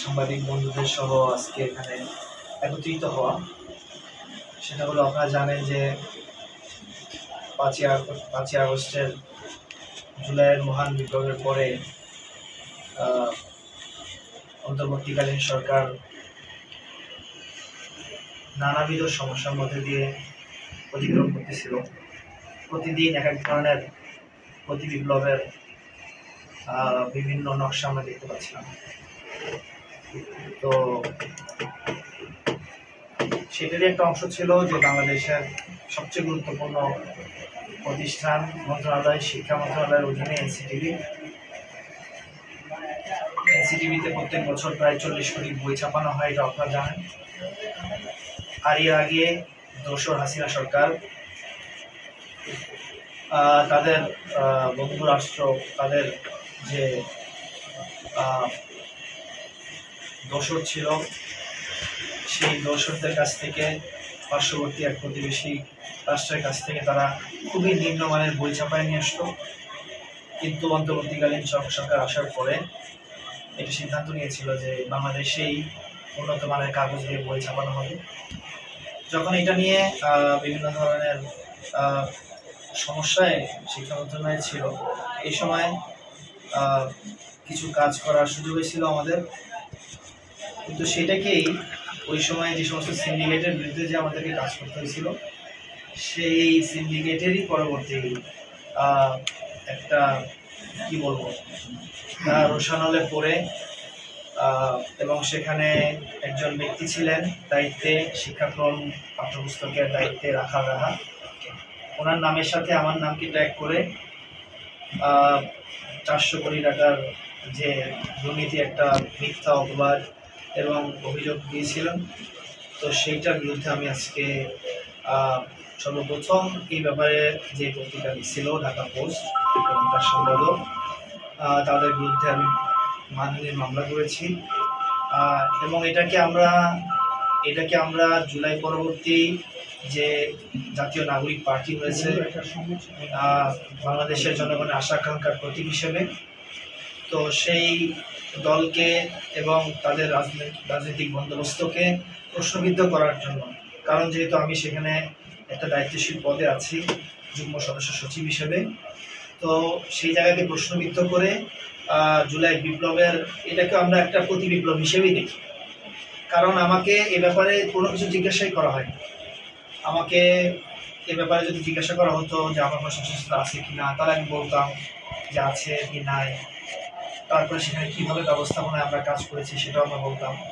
সাংবাদিক বন্ধুদের সহ আজকে এখানে একত্রিত হওয়া। সেটা হলো, আপনারা জানেন যে 5ই আগস্টের জুলাইয়ের মহান বিপ্লবের পরে অন্তর্বর্তীকালীন সরকার নানাবিধ সমস্যার মধ্যে দিয়ে অতিক্রম করতেছিল। প্রতিদিন এক এক ধরনের প্রতি বিপ্লবের বিভিন্ন নকশা আমরা দেখতে পাচ্ছিলাম। তো সেটারই একটা অংশ ছিল যে বাংলাদেশের সবচেয়ে গুরুত্বপূর্ণ প্রতিষ্ঠান মন্ত্রণালয়, শিক্ষা মন্ত্রণালয়ের অধীনে এনসিটিভিতে প্রত্যেক বছর প্রায় 40 কোটি বই ছাপানো হয়, এটা আপনারা জানেন। আর এর আগে দোসর হাসিনা সরকার তাদের বন্ধু রাষ্ট্র, তাদের যে দোসর ছিল, সেই দোসরদের কাছ থেকে, পার্শ্ববর্তী এক প্রতিবেশী রাষ্ট্রের কাছ থেকে তারা খুবই নিম্নমানের বই ছাপায় নিয়ে আসতো। কিন্তু অন্তর্বর্তীকালীন সরকার আসার পরে এটা সিদ্ধান্ত নিয়েছিল যে বাংলাদেশেই উন্নত মানের কাগজ দিয়ে বই ছাপানো হবে। যখন এটা নিয়ে বিভিন্ন ধরনের সমস্যায় শিক্ষা মন্ত্রণালয় ছিল, এই সময় কিছু কাজ করার সুযোগ হয়েছিল আমাদের। কিন্তু সেটাকেই ওই সময় যে সমস্ত সিন্ডিকেটের বিরুদ্ধে যে আমাদেরকে কাজ করতে হয়েছিল, সেই সিন্ডিকেটেরই পরবর্তী একটা কি বলবো রোশানলে পড়ে, এবং সেখানে একজন ব্যক্তি ছিলেন দায়িত্বে, শিক্ষাক্রম পাঠ্যপুস্তকের দায়িত্বে রাখা। ওনার নামের সাথে আমার নামকে ট্যাগ করে 400 কোটি টাকার যে দুর্নীতি, একটা মিথ্যা অপবাদ এবং অভিযোগ দিয়েছিলেন। তো সেইটার বিরুদ্ধে আমি আজকে সর্বপ্রথম এই ব্যাপারে যে পত্রিকা লিখছিল ঢাকা পোস্ট এবং তার সম্পাদক, তাদের বিরুদ্ধে আমি মানহানির মামলা করেছি। এবং এটাকে আমরা জুলাই পরবর্তী যে জাতীয় নাগরিক পার্টি হয়েছে, বাংলাদেশের জনগণের আশা আকাঙ্ক্ষার প্রতীক হিসেবে, তো সেই দলকে এবং তাদের রাজনৈতিক বন্দোবস্তকে প্রশ্নবিদ্ধ করার জন্য। কারণ যেহেতু আমি সেখানে একটা দায়িত্বশীল পদে আছি, যুগ্ম সদস্য সচিব হিসেবে, তো সেই জায়গাকে প্রশ্নবিদ্ধ করে জুলাই বিপ্লবের এটাকে আমরা একটা প্রতি বিপ্লব হিসেবেই দেখি। কারণ আমাকে এ ব্যাপারে কোনো কিছু জিজ্ঞাসাই করা হয়। আমাকে এ ব্যাপারে যদি জিজ্ঞাসা করা হতো যে আমার কোনো সশস্ত্র আছে কি না, তাহলে আমি বলতাম যে আছে কি নাই। তারপরে সেখানে কীভাবে ব্যবস্থাপনায় আমরা কাজ করেছি সেটাও আমরা বলতাম।